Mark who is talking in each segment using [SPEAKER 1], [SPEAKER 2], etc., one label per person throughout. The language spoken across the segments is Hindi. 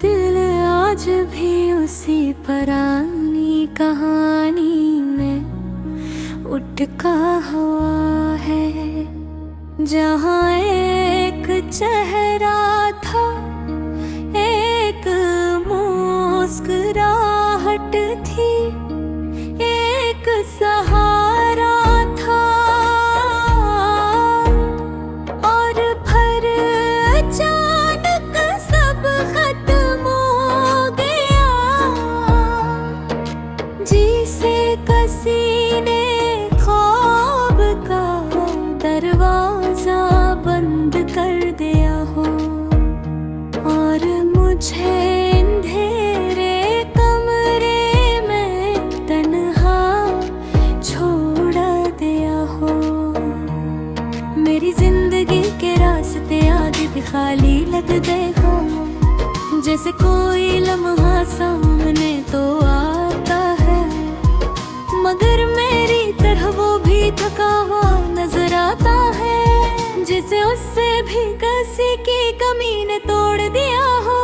[SPEAKER 1] दिल आज भी उसी पुरानी कहानी में उठका हुआ है, जहाँ एक चेहरा था, एक मुस्कुराहट थी, एक सहारा था, और फिर अचानक सब खत्म हो गया। जिसे किसी ने ख्वाब का दरवाजा बंद कर दिया हो, और मुझे अंधेरे कमरे में तन्हा छोड़ दिया हो। मेरी जिंदगी के रास्ते आगे भी खाली लग गए हो, जैसे कोई लम्हा सामने तो आता है, मगर मेरी तरह वो भी थका हुआ नजर आता है, जैसे उससे भी किसी की कमी ने तोड़ दिया हो।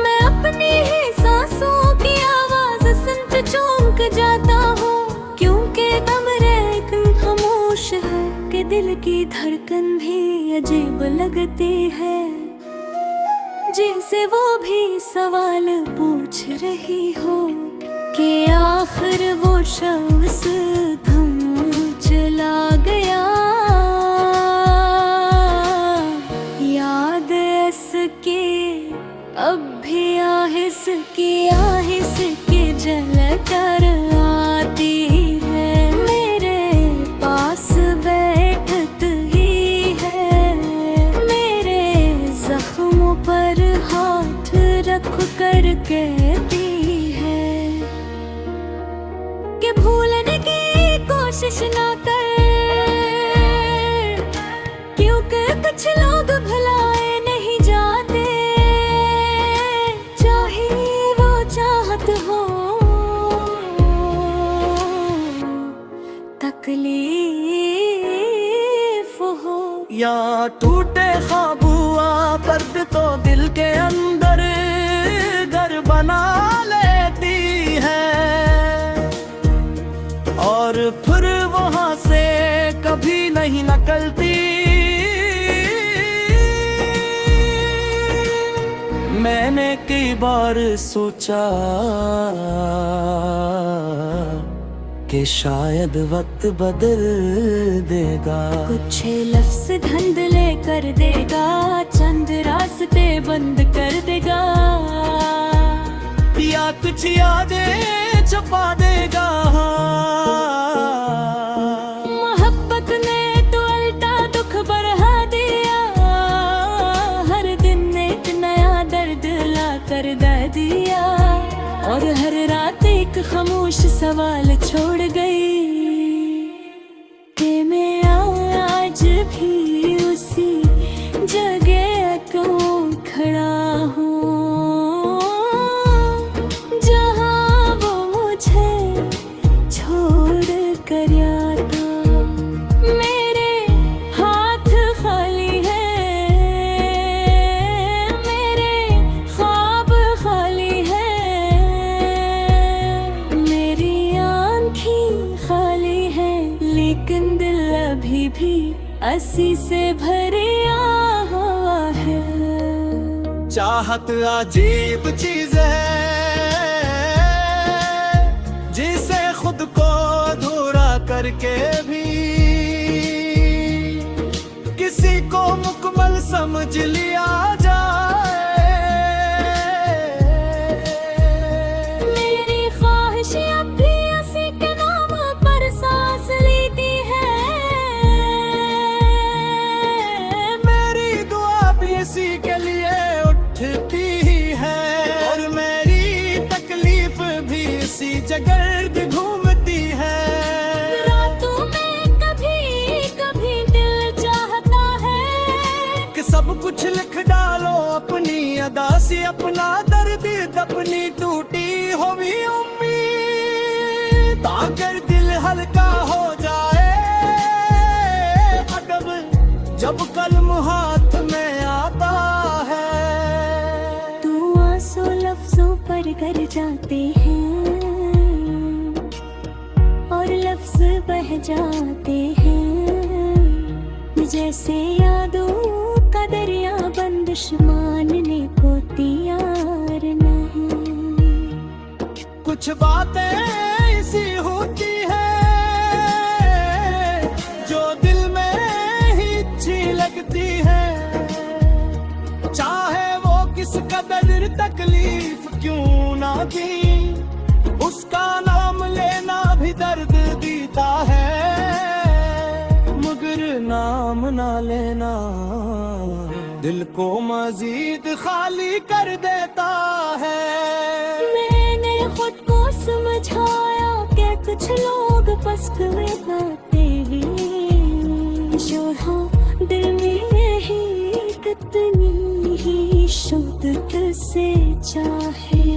[SPEAKER 1] मैं अपनी ही सांसों की आवाज सुनकर चौंक जाता हूँ, क्योंकि कमरे इतने खामोश है कि दिल की धड़कन भी अजीब लगती है, जिनसे वो भी सवाल पूछ रही हो कि आखिर वो शख्स थम चला गया। याद इसके अब भी आहिस्की झलकर आती है, मेरे पास बैठत ही है, मेरे जख्मों पर हाथ रख कर कहती है कि भूलने की कोशिश ना कर, क्योंकि कुछ लोग भुलाए नहीं जाते, चाहे वो चाहत हो, तकलीफ हो,
[SPEAKER 2] या टूटे ख्वाब हुआ दर्द तो दिल के अंदर घर बना लेती है, और फिर वहां से कभी नहीं निकलती। मैंने कई बार सोचा कि शायद वक्त बदल देगा,
[SPEAKER 1] कुछ लफ्ज धंधले कर देगा, चंद रास्ते बंद कर देगा,
[SPEAKER 2] या कुछ यादें छुपा देगा।
[SPEAKER 1] मोहब्बत ने तो उल्टा दुख बढ़ा दिया, हर दिन एक नया दर्द ला कर दे दिया, और हर रात एक खामोश सवाल छोड़ गई कि मैं आज भी उसी जगह क्यों खड़ा हूँ, जहाँ वो मुझे छोड़ कर गया था। मेरे हाथ खाली हैं, मेरे ख्वाब खाली हैं, मेरी आँखें खाली हैं, लेकिन दिल अभी भी असी से भरिया हुआ है।
[SPEAKER 2] चाहत अजीब चीज है, जिसे खुद को अधूरा करके भी किसी को मुकम्मल समझ लिया जाए।
[SPEAKER 1] मेरी ख्वाहिश अब भी उसी के नाम पर सांस लेती है,
[SPEAKER 2] मेरी दुआ भी इसी के लिए उठती है, और मेरी तकलीफ भी इसी जगह घूमती है।
[SPEAKER 1] रातों में कभी कभी दिल चाहता है
[SPEAKER 2] कि सब कुछ लिख डालो अपनी अदा से, अपना दर्द अपनी टूटी हुई उम्मीद, ताकि दिल हल्का हो जाए। जब कलम हाथ में आता है,
[SPEAKER 1] तू पर कर जाते हैं और लफ्ज बह जाते हैं जैसे यादों का दरिया बंदिश मानने को तैयार नहीं।
[SPEAKER 2] कुछ बातें ऐसी होती है जो दिल में ही अच्छी लगती है, चाहे वो किस कदर तकलीफ क्यों ना दी, उसका नाम लेना भी दर्द देता है, मगर नाम ना लेना दिल को मजीद खाली कर देता है।
[SPEAKER 1] मैंने खुद को समझाया कि कुछ लोग पस्त में गाते हैं जो हाँ दिल में ही कितनी ही शुद्धत से चाहे,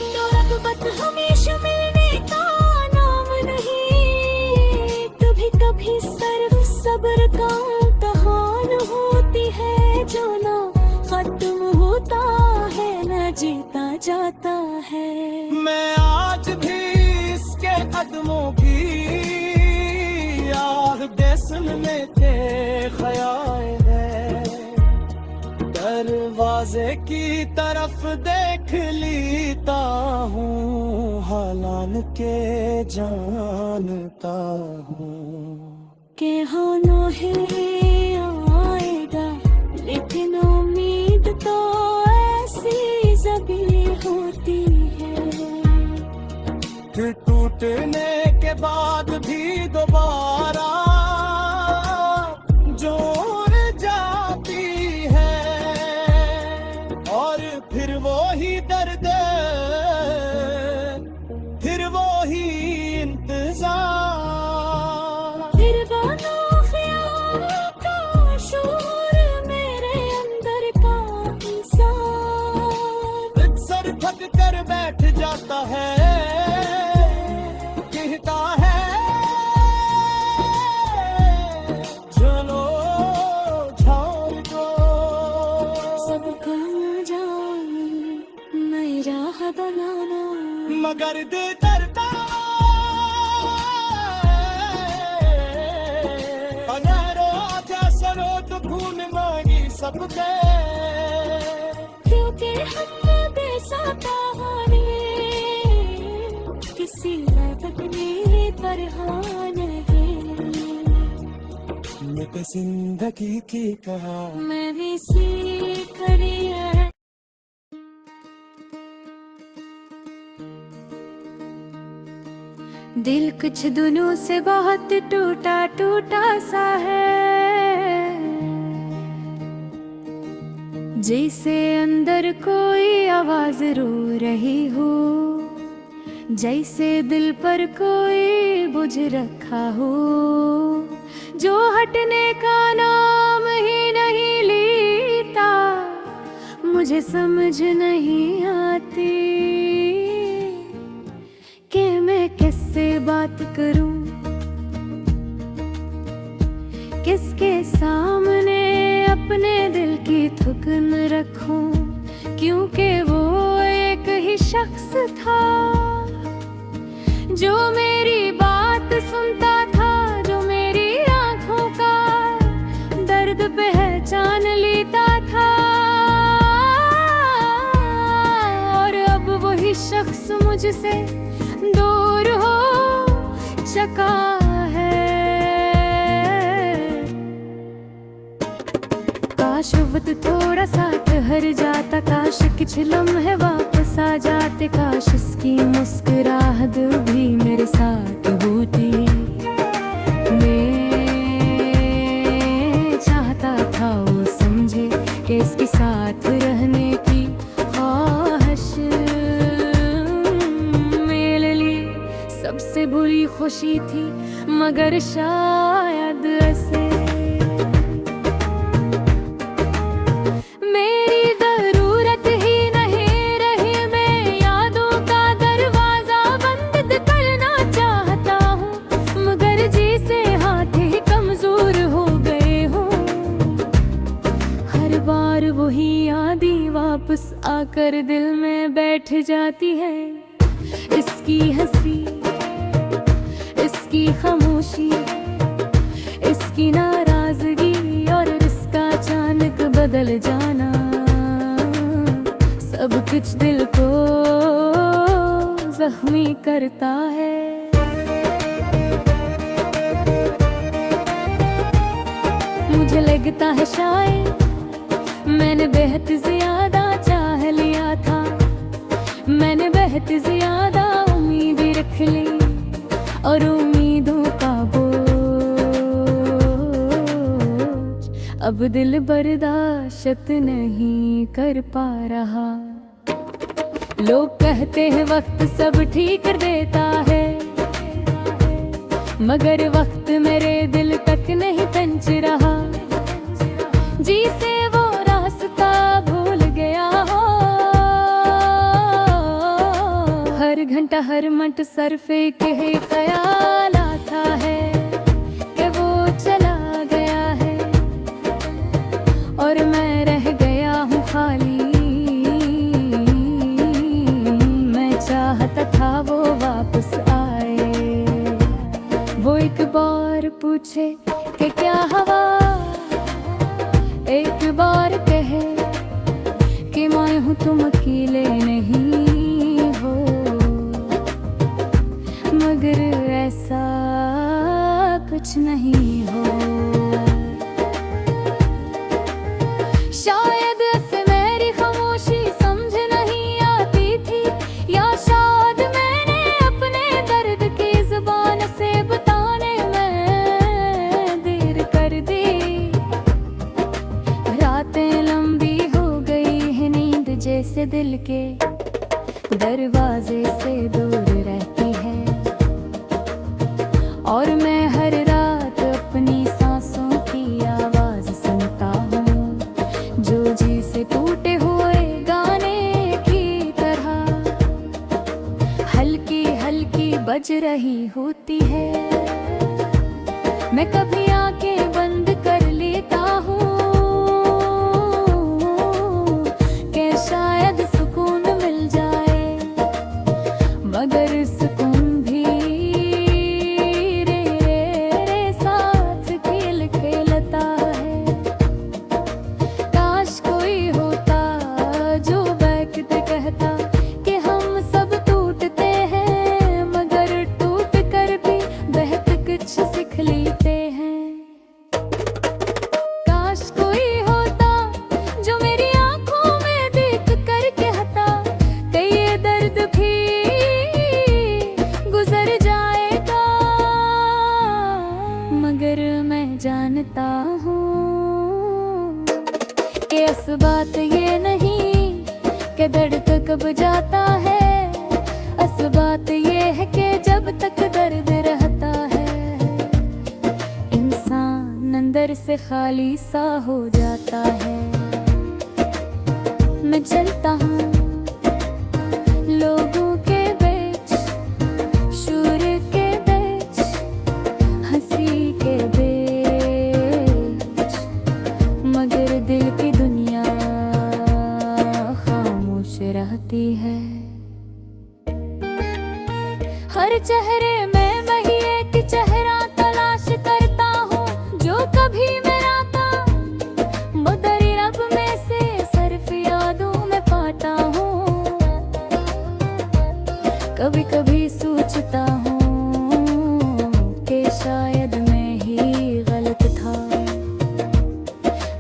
[SPEAKER 1] तो रग़बत हमेशा मिलने का नाम नहीं, कभी कभी सिर्फ सब्र का इम्तिहान होती है जो ना खत्म होता है ना जीता जाता है।
[SPEAKER 2] मैं आज भी इसके कदमों की याद सुनने के ख्याल है, दरवाजे की तरफ देख लेता हूँ, हालान के जानता हूँ
[SPEAKER 1] के होना है आएगा, लेकिन उम्मीद तो ऐसी ज़बी होती है,
[SPEAKER 2] फिर टूटने के बाद भी दोबारा जोड़ जाती है, और फिर वो ही दर्द, फिर वो ही इंतजार,
[SPEAKER 1] फिर बनो ख्यालों का शोर मेरे अंदर का इंसान,
[SPEAKER 2] अक्सर थक कर बैठ जाता है, कहता है चलो छोड़ दो,
[SPEAKER 1] सबका जान मैं राह बनाना,
[SPEAKER 2] मगर दिल डरता अगर आजा सरो तो खून मांगी सबके,
[SPEAKER 1] क्योंकि हम बेसाता हारे किसी लगने तरह नहीं,
[SPEAKER 2] मैं तो जिंदगी की कहा
[SPEAKER 1] मैं भी सीख रही है। दिल कुछ दिनों से बहुत टूटा टूटा सा है, जैसे अंदर कोई आवाज रो रही हो, जैसे दिल पर कोई बोझ रखा हो, जो हटने का नाम ही नहीं लेता, मुझे समझ नहीं आती कि मैं किससे बात करूं, किसके सामने अपने दिल की थुकन रखूं, क्योंकि वो एक ही शख्स था जो मेरी बात सुनता था, जो मेरी आंखों का दर्द पहचान लेता था, और अब वही शख्स मुझसे दूर हो चुका है। काश वक्त थोड़ा सा ठहर जाता, काश कुछ लम्हे वापस आ जाते, काश इसकी मुस्कुराहट भी मेरे साथ होती, मैं चाहता था वो समझे कि इसके साथ रहने की ख्वाहिश मेरे लिए सबसे बुरी खुशी थी, मगर शायद ऐसे मेरी जरूरत ही नहीं रही, मैं यादों का दरवाजा बंद करना चाहता हूँ, मगर जैसे हाथ ही कमजोर हो गए हो, हर बार वही याद दीवार वापस आकर दिल में बैठ जाती है। इसकी हंसी, इसकी खामोशी, इसकी नाराजगी और इसका अचानक बदल जाना, सब कुछ दिल को जख्मी करता है। मुझे लगता है शायद मैंने बेहद ज्यादा चाह लिया था, मैंने बेहद ज्यादा उम्मीद रख ली और उम्मीदों का बोझ अब दिल बर्दाश्त नहीं कर पा रहा। लोग कहते हैं वक्त सब ठीक कर देता है, मगर वक्त मेरे दिल तक नहीं पहुंच रहा। जी से वो रास्ता भूल गया हो, हर घंटा हर मिनट सर फेंक के ख्याल आता है कि वो चला गया है और मैं रह गया हूँ खाली। मैं चाहता था वो वापस आए, वो एक बार पूछे कि क्या हवा, एक बार कहे कि मैं हूँ तुम अकेले नहीं हो, मगर ऐसा कुछ नहीं हो। शायद ऐसे मेरी खामोशी समझ नहीं आती थी, या शायद मैंने अपने दर्द की जुबान से बताने में देर कर दी। रातें लंबी हो गई है, नींद जैसे दिल के दरवाजे से दूर रहती है, और मैं हर रात अपनी सांसों की आवाज सुनता हूँ, जो जी से टूटे हुए गाने की तरह हल्की हल्की बज रही होती है। मैं कभी आंखें बंद कर लेता हूँ कि शायद सुकून मिल जाए, मगर सुकून भी रे साथ खेल खेलता है। काश कोई होता जो बैठते कहता कि हम सब टूटते हैं, मगर टूट कर भी बहुत कुछ सीख लेते हैं। काश कोई होता जो मेरी आंखों में देख कर कहता कि ये दर्द भी गुजर जाएगा, मगर मैं जानता हूँ कि इस बात ये नहीं कि दर्द कब जाता है, इस बात ये है कि जब तक दर्द रहता है, इंसान अंदर से खाली सा हो जाता है। मैं चलता हूँ लोगों के बीच, शोर के बीच, हंसी के बीच, मगर दिल की दुनिया खामोश रहती है। हर चेहरे में वही एक चेहरा तलाश करता हूँ, जो कभी मेरा था, मगर रब में से सिर्फ यादों में पाता हूँ। कभी कभी सोचता हूँ कि शायद मैं ही गलत था,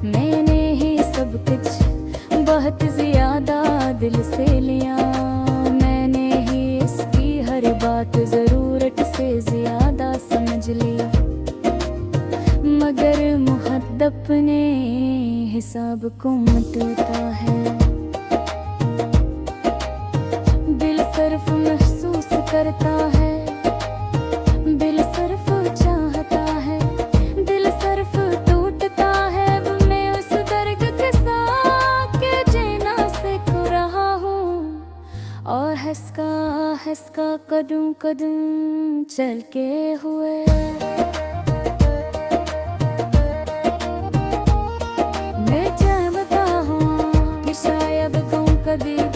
[SPEAKER 1] मैंने ही सब कुछ बहुत ज्यादा दिल से लिया, मैंने ही इसकी हर बात जरूरत से ज्यादा समझ ली, मगर मुहद्दब ने हिसाब को मटता है। दिल सिर्फ महसूस करता है, दिल सिर्फ चाहता है, दिल सिर्फ टूटता है। अब मैं उस दर्द के साथ के जीना सीख रहा हूँ, और हंसका हंसका कदम कदम चल के हुए मैं जानता हूँ कि शायद कभी